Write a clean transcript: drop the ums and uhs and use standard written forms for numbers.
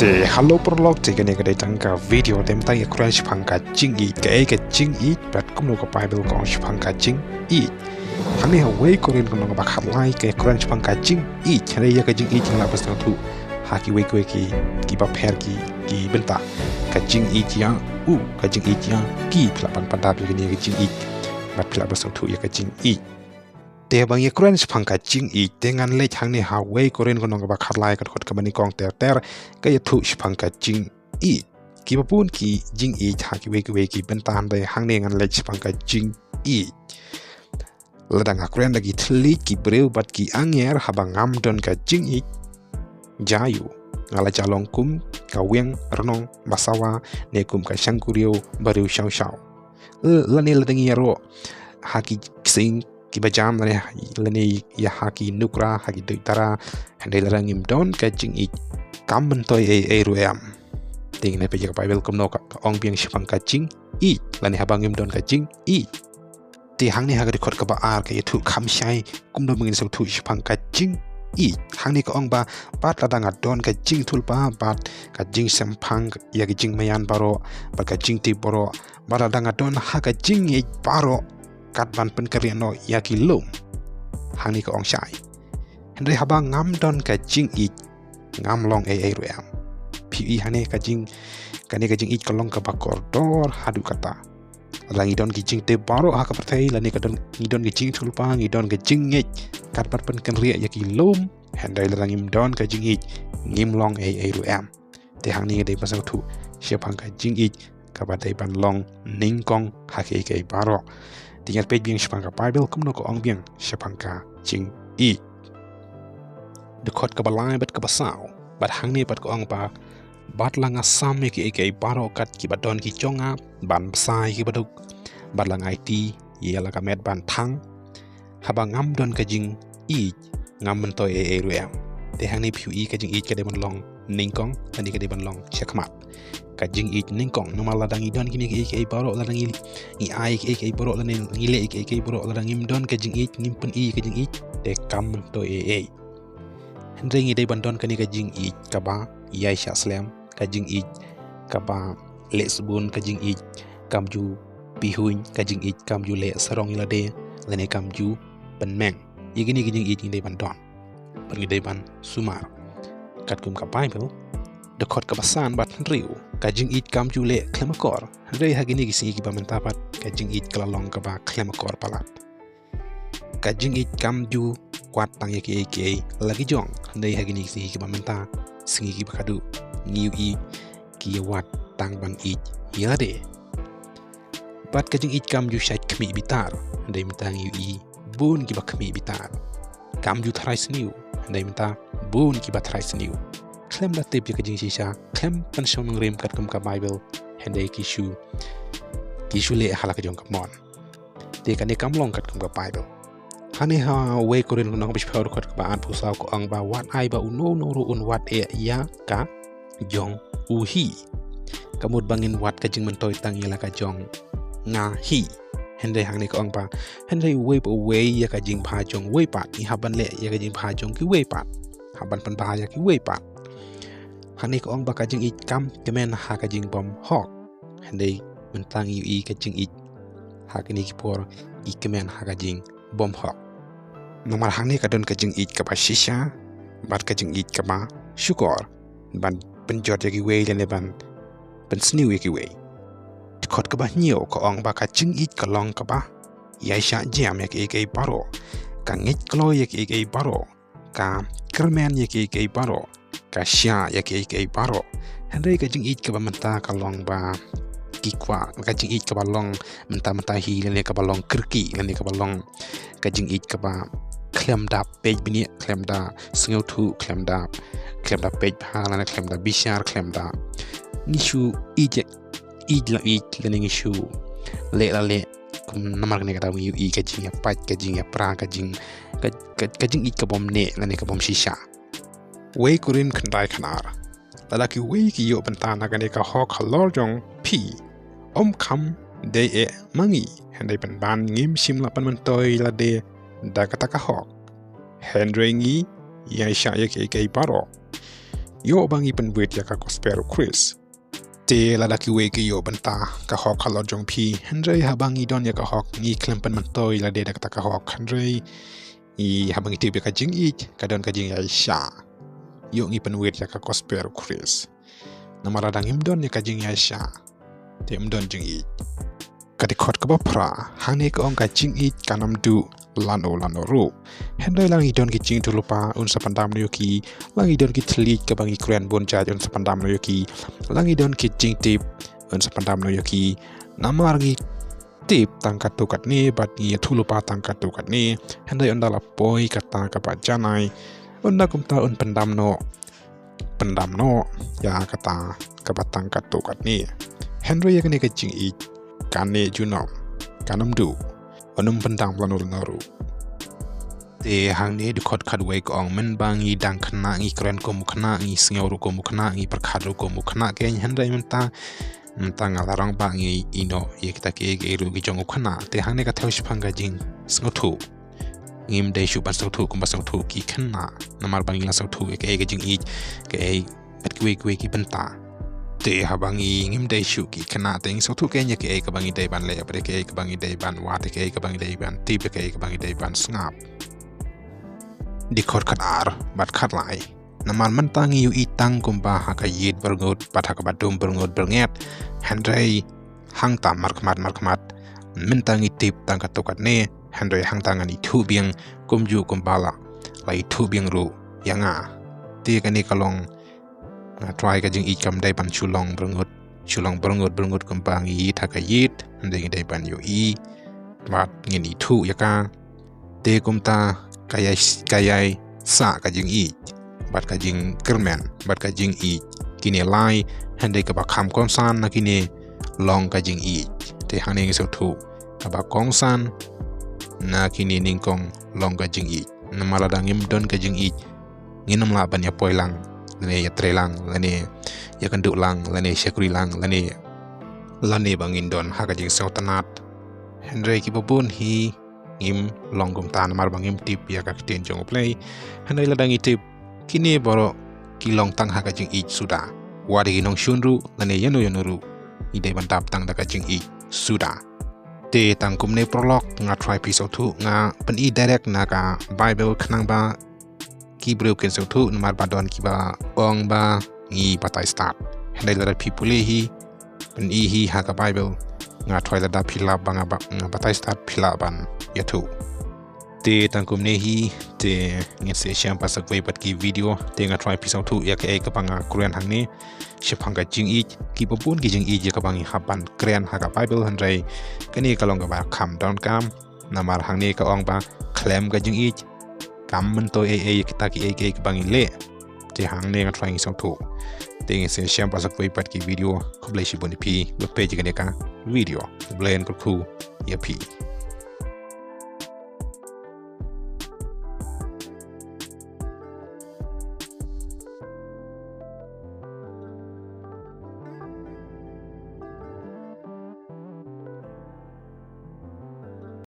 Halo prolog tiga ni kedai tangka video tem tai Quran shaphang ka jingieid ke jingieid bat kumno ka Baibl ka shaphang ka jingieid hani hawe korin kono ka bakhalai ke Quran shaphang ka jingieid hari ya ka jingieid la sngewthuh haki we ki ba pher ki benta ka jingieid ya ka jingieid ya ki pelapan pandap ni ka jingieid bat pela sngewthuh ya ka jingieid te bang ye Quran shaphang ka jingieid dengan le hang ni hawe korin kono ka bakhalai ka khot ka bani kong ter ka ïathuh shaphang ka jingieid ki bapun ki jingieid haki we ki bentan dai hang ni ngan le shaphang ka jingieid ladang Quran lagi tlik ki breu bat ki anger habang ngam don ka jingieid jayu ngala jalong kum ka weng renong basawa ne kum ka shangkurio baru shaw lani ladangi yaro haki sing ki bajam lani ya haki nukra haki duitara handai larang ngim don ka jingieid kam mentoy ruam ting ne peja Baibl Kumno ka ong biang shaphang ka jingieid lani habang ngim don ka jingieid ti hang ni hagari khot ka ba ar ka ïathuh kham shai kumno mengin sngewthuh shaphang ka jingieid hang ni ka ong ba bat ladang don ka jingthul ba bat ka jingsemphang ya ki jingmayan baro ba ka jingti baro ba ladang don ha ka jingieid baro kat ban pen kariano ya ki lum hang ni ka ong shai hendai habang ngam don ka jingieid ngam long ruam pi hane ka jingieid ka long ka bakor dor hadu kata langi don ki jingte baro ha ka pertai lani ka don ni don ki jing tulpa ni don ka jingieid kat pat pen kan ria ya ki lum hendai langim don ka jingieid ngim long ruam te hang ni dei sngewthuh shaphang ka jingieid ka badai ban long ningkong ha ke baro tingat page biang shaphang ka Baibl Kumno ko ong biang shaphang ka jingieid dekot ka balai bat ka basau bat hang ni bat ko ong ba bat langa sam ki baro kat ki badon ki chonga ban sai ki baduk bat langa IT yela ka met ban thang habang ngam don ka jingieid ngam mentoy ruam te hang ni ka jingieid ka de ban long ningkong ani ka de ban long chakmat ka jingieid ningkong normal ladang idon kini ki baro ladang i ai ki baro ladang ngile ki baro ladang ngim don ka jingieid ngimpen ka jingieid te kam mentoy hendai ngi dei bandon kani ka jingieid ka ba yai sha slam ka jingieid ka ba le subun ka jingieid kamju pihuin ka jingieid kamju le sarong ilade lane kamju penmeng yigini ki jingieid ngi dei bandon ngi dei ban sumar kat kum ka Bible dekot ka basan bat riu ka jingieid kamju le khlem hendai hagini ki singi ki ba mentapat ka jingieid kalalong ka ba khlem palat ka jingieid kamju kuat tang yaki lagi jong handai hagini si ki bamenta singi ki bakadu ngiu ki wat tang ban yade bat ka jingieid kam ju shait khmi bitar handai minta ngiu bun ki bakmi bitar kam ju thrai sniu handai minta bun ki bathrai sniu khlem la tip ka Jingshisha khlem pan shom ngrim kat kum ka Bible handai ki shu le halak jong ka mon te ka ne kam long kat kum ka Bible hani ha we korin kono ko bishpeur ko ba an pusaw ko ang ba wat ai ba uno no ru un wat ya ka jong hi kamut bangin wat ka jing mentoy tang yela ka jong nga hi hendai hang ni ko ang ba hendai we ya ka jing pha jong we pat ni haban le ya ka jing pha jong ki we pat haban pan ba ya ki we pat hani ko ang ba ka jing kam kemen ha ka jing bom hok hendai mentang ka jing ha kini ki por kemen ha ka jing bom hok namar hang ni ka don ka jingieid ka ba shisha bat ka jingieid ka ba syukor ban penjot yaki we le ban pen sniu yaki we khot ka ba nyo ko ong ba ka jingieid ka long ka ba yaisha jam yaki baro ka ngit klo yaki baro ka kermen yaki baro ka sha yaki baro hendai ka jingieid ka ba menta ka long ba kikwa ka jingieid ka ba long menta hi le ka ba long kirki le ka ba long ka jingieid ka ba khlem da page bini khlem da sngewthuh khlem da page bhala na khlem da bishar khlem da nishu la le nishu le namar ne ka da ka jing ya pat ka jing ya pra ka jing ka bom ne la ne ka bom shisha we kurin khandai khanar lalaki we ki yo bantana ka ne ka hok halor jong pi kam de mangi handai ban ngim sim la pan mentoy la de da kata ka hok hendrengi ya sha ya ke baro yo bangi pen wet ya ka kospero Chris te ladaki we ki yo banta ka hok khalor jong phi hendrei habangi don ya ka hok ngi khlem pen man toy la de ka hok hendrei I habangi te ka jingieid ka don ka Jingshisha yo ngi pen wet ya ka kospero Chris namar ngim don ya ka Jingshisha te don jingieid kati khot ka bapra hane ka ong ka jingieid kanam du lano ro hendai langi don ki jing tulupa un sapandam no ki langi don ki tlik ka bangi kren bon ja un sapandam no ki langi don ki jing tip un sapandam no ki namar ngi tip tangkat tukat ni bat ni tulupa tangkat tukat ni hendai undala poi kata ka bajanai unda kumta un pendam no ya kata ka batangkat tukat ni hendai yakni ka jingieid kane junom kanam du onum pendam lanul naru te hang ne de khot khat wei ko ong men bangi dang khna ngi kren ko mukhna ngi sngewthuh ko mukhna ngi parkhadu ko mukhna ke hendai menta ngalarang bangi ino yekta ke ru gi jong khna te hang ne ka thau shaphang ga jing sngewthuh ngim de shu ban sngewthuh ko sngewthuh ki khna namar bangi la sngewthuh ke jingieid ke bet kwe ki benta te habangi ngim de shu ki khna te sngewthuh ke nya ke ka bangi de ban le apre ke ka bangi de ban wa te ke ka bangi de ban ti ke ka bangi de ban snap di khot khatar bat khat lai namar mantangi yu itang kumba haka yid bergot bat haka badum bergot berget hendrei hang tam markmat mentangi tip tang katokat ne hendrei hang tangan ithuh biang kumju kumbala la ithuh biang ru yanga te kani kalong try ka jingieid kam dai ban chulong bergot kumbang yid haka yid hendai dai ban yu I bat ngin ithuh yaka te kumta kayai sa ka jingieid bat ka jing kermen bat ka jingieid kini lai hendai ka ba kham konsan na kini long ka jingieid te hane ngi sngewthuh ka ba kongsan na kini ningkong long ka jingieid namala dangim don ka jingieid nginam la ban ya poilang lane ya trelang lane ya kandu lang lane syakuri lang lane bangin don ha ka jing sautanat hendrai ki babun hi ngim long kumta namar bangim tip ya ka ktien jong U Blei hendai ladangi tip kini boro ki long tang ha ka jingieid suda wadi nongshun ru lane yanu ru idai bantap tang da ka jingieid suda te tang kumne prolog nga try ïathuh nga pen I direct na ka Baibl khnang ba ki breu ken ïathuh namar badon ki ba ong ba ngi patai start hendai la pule hi pen I hi ha ka Baibl nga try la phila ba nga patai start phila ban ïathuh te tangkum ne hi te ngin se syam pasak vai pat ki video te nga try ïathuh ya ke ka panga Korean hang ne shaphang ga jingieid ki popun ki jingieid ya ka bangi hapan Korean ha ka Baibl handrai kani kalong ga ba kham donkam namar hang ne ka ong ba khlem ga jingieid kam men to kita ki ka bangi le te hang ne nga try ïathuh te ngin se syam pasak vai pat ki video U Blei shi boni pi web page ga ne ka video U Blei ko khu ya pi